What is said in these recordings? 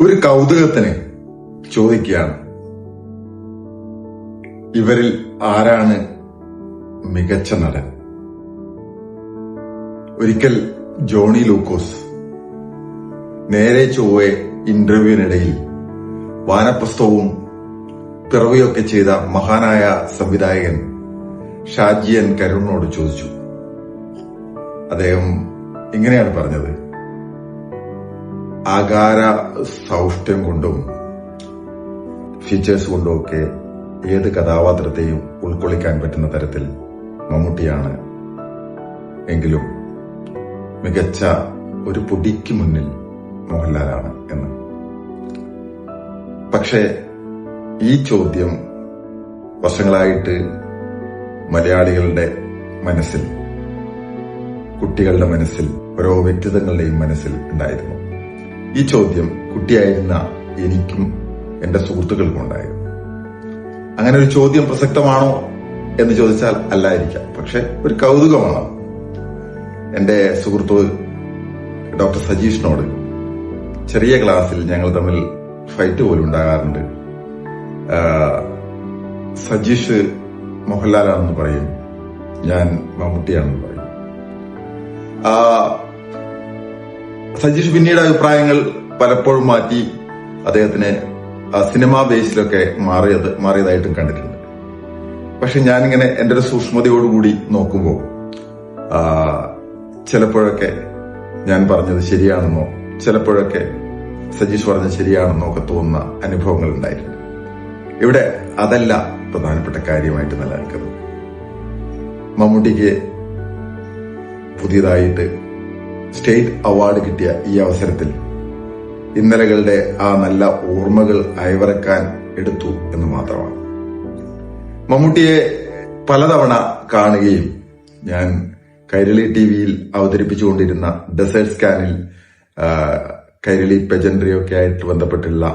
ഒരു കൗതുകത്തിന് ചോദിക്കുകയാണ്, ഇവരിൽ ആരാണ് മികച്ച നടൻ? ഒരിക്കൽ ജോണി ലൂക്കോസ് നേരെ ചൊവ്വെ ഇന്റർവ്യൂവിനിടയിൽ വാനപ്രസ്ഥവും പിറവിയൊക്കെ ചെയ്ത മഹാനായ സംവിധായകൻ ഷാജിയൻ കരുണിനോട് ചോദിച്ചു. അദ്ദേഹം ഇങ്ങനെയാണ് പറഞ്ഞത്: ആകാര സൗഷ്ഠ്യം കൊണ്ടും ഫീച്ചേഴ്സ് കൊണ്ടും ഒക്കെ ഏത് കഥാപാത്രത്തെയും ഉൾക്കൊള്ളിക്കാൻ പറ്റുന്ന തരത്തിൽ മമ്മൂട്ടിയാണ്. എങ്കിലും മികച്ച ഒരു പൊടിക്ക് മുന്നിൽ മോഹൻലാലാണ് എന്ന്. പക്ഷേ ഈ ചോദ്യം വർഷങ്ങളായിട്ട് മലയാളികളുടെ മനസ്സിൽ, കുട്ടികളുടെ മനസ്സിൽ, ഓരോ വ്യക്തിത്വങ്ങളുടെയും മനസ്സിൽ ഉണ്ടായിരുന്നു. ഈ ചോദ്യം കുട്ടിയായിരുന്ന എനിക്കും എന്റെ സുഹൃത്തുക്കൾക്കും ഉണ്ടായിരുന്നു. അങ്ങനെ ഒരു ചോദ്യം പ്രസക്തമാണോ എന്ന് ചോദിച്ചാൽ അല്ലായിരിക്കാം, പക്ഷെ ഒരു കൗതുകമാണ്. എന്റെ സുഹൃത്ത് ഡോക്ടർ സജീഷിനോട് ചെറിയ ക്ലാസ്സിൽ ഞങ്ങൾ തമ്മിൽ ഫൈറ്റ് പോലും ഉണ്ടാകാറുണ്ട്. സജീഷ് മോഹൻലാലാണെന്ന് പറയും, ഞാൻ മമ്മൂട്ടിയാണെന്ന് പറയും. സജീഷ് പിന്നീട് അഭിപ്രായങ്ങൾ പലപ്പോഴും മാറ്റി അദ്ദേഹത്തിന് സിനിമാ ബേസിലൊക്കെ മാറിയതായിട്ടും കണ്ടിട്ടുണ്ട്. പക്ഷെ ഞാനിങ്ങനെ എന്റെ ഒരു സൂക്ഷ്മതയോടുകൂടി നോക്കുമ്പോൾ ചിലപ്പോഴൊക്കെ ഞാൻ പറഞ്ഞത് ശരിയാണെന്നോ, ചിലപ്പോഴൊക്കെ സജീഷ് പറഞ്ഞത് ശരിയാണെന്നോ ഒക്കെ തോന്നുന്ന അനുഭവങ്ങൾ ഉണ്ടായിട്ടുണ്ട്. ഇവിടെ അതല്ല പ്രധാനപ്പെട്ട കാര്യമായിട്ട് നിലനിൽക്കുന്നത്. മമ്മൂട്ടിക്ക് പുതിയതായിട്ട് സ്റ്റേറ്റ് അവാർഡ് കിട്ടിയ ഈ അവസരത്തിൽ ഇന്നലകളുടെ ആ നല്ല ഓർമ്മകൾ അയവിറക്കാൻ എടുത്തു എന്ന് മാത്രമാണ്. മമ്മൂട്ടിയെ പലതവണ കാണുകയും ഞാൻ കൈരളി ടിവിയിൽ അവതരിപ്പിച്ചുകൊണ്ടിരുന്ന ഡെസേർട്ട് സ്കാനിൽ കൈരളി പെജൻട്രി ഒക്കെ ആയിട്ട് ബന്ധപ്പെട്ടുള്ള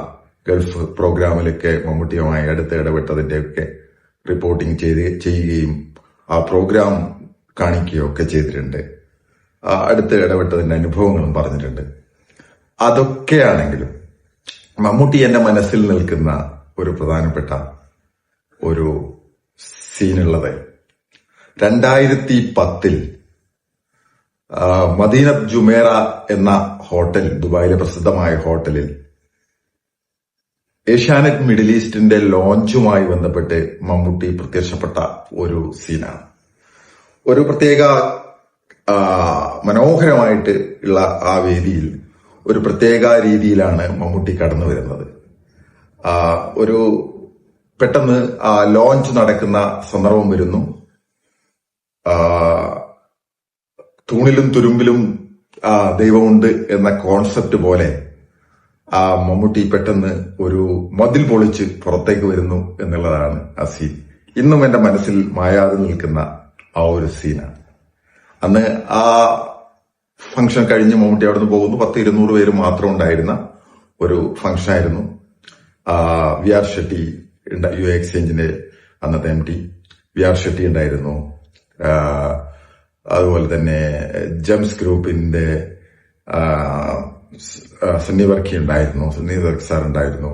ഗൾഫ് പ്രോഗ്രാമിലൊക്കെ മമ്മൂട്ടിയുമായി അടുത്ത് ഇടപെട്ടതിന്റെയൊക്കെ റിപ്പോർട്ടിംഗ് ചെയ്യുകയും ആ പ്രോഗ്രാം കാണിക്കുകയും ഒക്കെ ചെയ്തിട്ടുണ്ട്. അടുത്ത് ഇടപെട്ടതിന്റെ അനുഭവങ്ങളും പറഞ്ഞിട്ടുണ്ട്. അതൊക്കെയാണെങ്കിലും മമ്മൂട്ടി എന്റെ മനസ്സിൽ നിൽക്കുന്ന ഒരു പ്രധാനപ്പെട്ട ഒരു സീനുള്ളത് 2010 മദീനത്ത് ജുമേറ എന്ന ഹോട്ടൽ, ദുബായിലെ പ്രസിദ്ധമായ ഹോട്ടലിൽ ഏഷ്യാനെറ്റ് മിഡിൽ ഈസ്റ്റിന്റെ ലോഞ്ചുമായി ബന്ധപ്പെട്ട് മമ്മൂട്ടി പ്രത്യക്ഷപ്പെട്ട ഒരു സീനാണ്. ഒരു പ്രത്യേക മനോഹരമായിട്ട് ഉള്ള ആ വേദിയിൽ ഒരു പ്രത്യേക രീതിയിലാണ് മമ്മൂട്ടി കടന്നു വരുന്നത്. ഒരു പെട്ടെന്ന് ലോഞ്ച് നടക്കുന്ന സന്ദർഭം വരുന്നു. തൂണിലും തുരുമ്പിലും ദൈവമുണ്ട് എന്ന കോൺസെപ്റ്റ് പോലെ മമ്മൂട്ടി പെട്ടെന്ന് ഒരു മതിൽ പൊളിച്ച് പുറത്തേക്ക് വരുന്നു എന്നുള്ളതാണ് ആ സീൻ. ഇന്നും എന്റെ മനസ്സിൽ മായാതെ നിൽക്കുന്ന ആ ഒരു സീനാണ്. അന്ന് ആ ഫംഗ്ഷൻ കഴിഞ്ഞ് മമ്മൂട്ടി അവിടെ നിന്ന് പോകുന്നു. 10-200 പേര് മാത്രം ഉണ്ടായിരുന്ന ഒരു ഫംഗ്ഷൻ ആയിരുന്നു. വി ആർ ഷെട്ടി യു എക്സ്ചേഞ്ചിന്റെ അന്നത്തെ MD വി ആർ ഷെട്ടി ഉണ്ടായിരുന്നു. അതുപോലെ തന്നെ ജെംസ് ഗ്രൂപ്പിന്റെ സണ്ണി വർക്കി ഉണ്ടായിരുന്നു, സണ്ണി വർക്കി സാർ ഉണ്ടായിരുന്നു,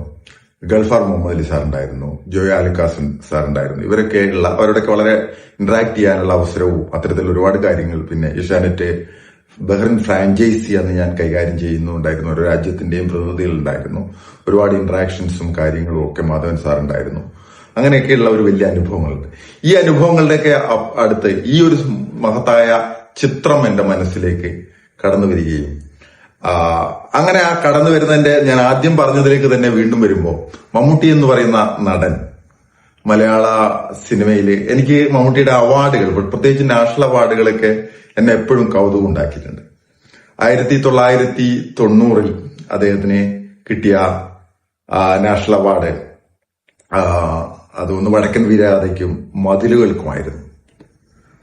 ഗൾഫാർ മുഹമ്മദ് അലി സാർ ഉണ്ടായിരുന്നു, ജോയ അലിക്കാസൻ സാർ ഉണ്ടായിരുന്നു. ഇവരൊക്കെ അവരോടൊക്കെ വളരെ ഇന്ററാക്ട് ചെയ്യാനുള്ള അവസരവും അത്തരത്തിൽ ഒരുപാട് കാര്യങ്ങൾ. പിന്നെ ഏഷ്യാനെറ്റ് ബഹ്റിൻ ഫ്രാഞ്ചൈസി അന്ന് ഞാൻ കൈകാര്യം ചെയ്യുന്നുണ്ടായിരുന്നു. ഓരോ രാജ്യത്തിന്റെയും പ്രതിനിധികൾ ഉണ്ടായിരുന്നു. ഒരുപാട് ഇന്ററാക്ഷൻസും കാര്യങ്ങളും ഒക്കെ മാധവൻ സാർ ഉണ്ടായിരുന്നു. അങ്ങനെയൊക്കെയുള്ള ഒരു വലിയ അനുഭവങ്ങളുണ്ട്. ഈ അനുഭവങ്ങളുടെയൊക്കെ അടുത്ത് ഈ ഒരു മഹത്തായ ചിത്രം എന്റെ മനസ്സിലേക്ക് കടന്നു വരികയും അങ്ങനെ ആ കടന്നു വരുന്നതിന്റെ, ഞാൻ ആദ്യം പറഞ്ഞതിലേക്ക് തന്നെ വീണ്ടും വരുമ്പോൾ, മമ്മൂട്ടി എന്ന് പറയുന്ന നടൻ മലയാള സിനിമയില് എനിക്ക് മമ്മൂട്ടിയുടെ അവാർഡുകൾ, പ്രത്യേകിച്ച് നാഷണൽ അവാർഡുകളൊക്കെ എന്നെ എപ്പോഴും കൗതുകം ഉണ്ടാക്കിയിട്ടുണ്ട്. 1990 അദ്ദേഹത്തിന് കിട്ടിയ നാഷണൽ അവാർഡ് അതൊന്ന് വടക്കൻ വീരഗാഥയ്ക്കും മതിലുകൾക്കുമായിരുന്നു.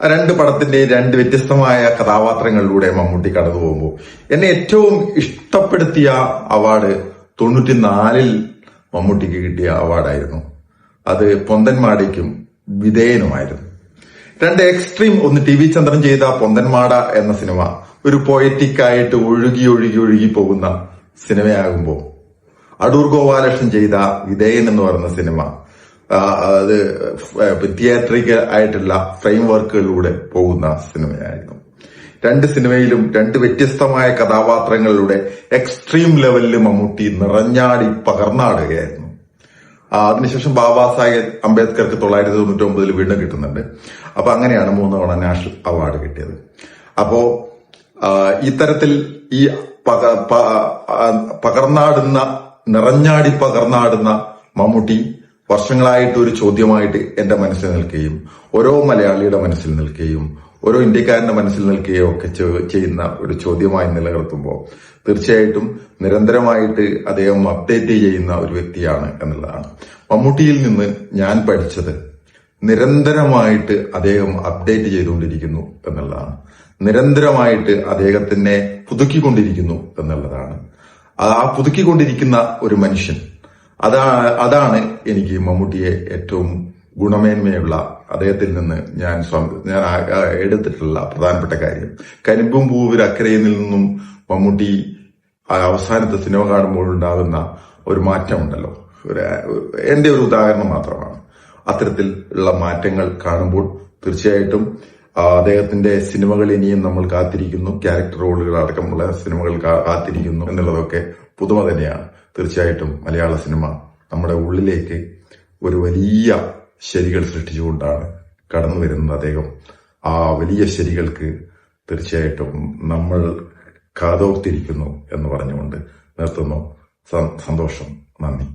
ആ രണ്ട് പടത്തിന്റെ രണ്ട് വ്യത്യസ്തമായ കഥാപാത്രങ്ങളിലൂടെ മമ്മൂട്ടി കടന്നു പോകുമ്പോൾ എന്നെ ഏറ്റവും ഇഷ്ടപ്പെടുത്തിയ അവാർഡ് 94 മമ്മൂട്ടിക്ക് കിട്ടിയ അവാർഡായിരുന്നു. അത് പൊന്തന്മാടയ്ക്കും വിധേയനുമായിരുന്നു. രണ്ട് എക്സ്ട്രീം. ഒന്ന് ടി വി ചന്ദ്രൻ ചെയ്ത പൊന്തന്മാട എന്ന സിനിമ ഒരു പൊയറ്റിക് ആയിട്ട് ഒഴുകി ഒഴുകി ഒഴുകി പോകുന്ന സിനിമയാകുമ്പോൾ അടൂർ ഗോപാലകൃഷ്ണൻ ചെയ്ത വിധേയൻ എന്ന് പറയുന്ന സിനിമ അത് തിയേറ്ററിക്കൽ ആയിട്ടുള്ള ഫ്രെയിം വർക്കുകളിലൂടെ പോകുന്ന സിനിമയായിരുന്നു. രണ്ട് സിനിമയിലും രണ്ട് വ്യത്യസ്തമായ കഥാപാത്രങ്ങളിലൂടെ എക്സ്ട്രീം ലെവലിൽ മമ്മൂട്ടി നിറഞ്ഞാടി പകർന്നാടുകയായിരുന്നു. അതിനുശേഷം ബാബാ സാഹേബ് അംബേദ്കർക്ക് 1999 വീണ്ടും കിട്ടുന്നുണ്ട്. അപ്പൊ അങ്ങനെയാണ് 3 തവണ നാഷണൽ അവാർഡ് കിട്ടിയത്. അപ്പോ ഇത്തരത്തിൽ ഈ പകർന്നാടുന്ന നിറഞ്ഞാടി പകർന്നാടുന്ന മമ്മൂട്ടി വർഷങ്ങളായിട്ട് ഒരു ചോദ്യമായിട്ട് എന്റെ മനസ്സിൽ നിൽക്കുകയും ഓരോ മലയാളിയുടെ മനസ്സിൽ നിൽക്കുകയും ഓരോ ഇന്ത്യക്കാരന്റെ മനസ്സിൽ നിൽക്കുകയോ ഒക്കെ ചെയ്യുന്ന ഒരു ചോദ്യമായി നിലനിർത്തുമ്പോൾ തീർച്ചയായിട്ടും നിരന്തരമായിട്ട് അദ്ദേഹം അപ്ഡേറ്റ് ചെയ്യുന്ന ഒരു വ്യക്തിയാണ് എന്നുള്ളതാണ്. മമ്മൂട്ടിയിൽ നിന്ന് ഞാൻ പഠിച്ചത് നിരന്തരമായിട്ട് അദ്ദേഹം അപ്ഡേറ്റ് ചെയ്തുകൊണ്ടിരിക്കുന്നു എന്നുള്ളതാണ്. നിരന്തരമായിട്ട് അദ്ദേഹത്തിനെ പുതുക്കിക്കൊണ്ടിരിക്കുന്നു എന്നുള്ളതാണ്. ആ പുതുക്കിക്കൊണ്ടിരിക്കുന്ന ഒരു മനുഷ്യൻ, അതാണ് എനിക്ക് മമ്മൂട്ടിയെ ഏറ്റവും ഗുണമേന്മയുള്ള അദ്ദേഹത്തിൽ നിന്ന് ഞാൻ എടുത്തിട്ടുള്ള പ്രധാനപ്പെട്ട കാര്യം. കരിമ്പും പൂവിലക്കരയിൽ നിന്നും മമ്മൂട്ടി അവസാനത്തെ സിനിമ കാണുമ്പോൾ ഉണ്ടാകുന്ന ഒരു മാറ്റമുണ്ടല്ലോ, എന്റെ ഒരു ഉദാഹരണം മാത്രമാണ്. അത്തരത്തിലുള്ള മാറ്റങ്ങൾ കാണുമ്പോൾ തീർച്ചയായിട്ടും അദ്ദേഹത്തിന്റെ സിനിമകൾ ഇനിയും നമ്മൾ കാത്തിരിക്കുന്നു. ക്യാരക്ടർ റോളുകൾ അടക്കമുള്ള സിനിമകൾ കാത്തിരിക്കുന്നു എന്നുള്ളതൊക്കെ പുതുമ തന്നെയാണ്. തീർച്ചയായിട്ടും മലയാള സിനിമ നമ്മുടെ ഉള്ളിലേക്ക് ഒരു വലിയ ശരികൾ സൃഷ്ടിച്ചുകൊണ്ടാണ് കടന്നു വരുന്നത് അദ്ദേഹം. ആ വലിയ ശരികൾക്ക് തീർച്ചയായിട്ടും നമ്മൾ കാതോർത്തിരിക്കുന്നു എന്ന് പറഞ്ഞുകൊണ്ട് നിർത്തുന്നു. സന്തോഷം. നന്ദി.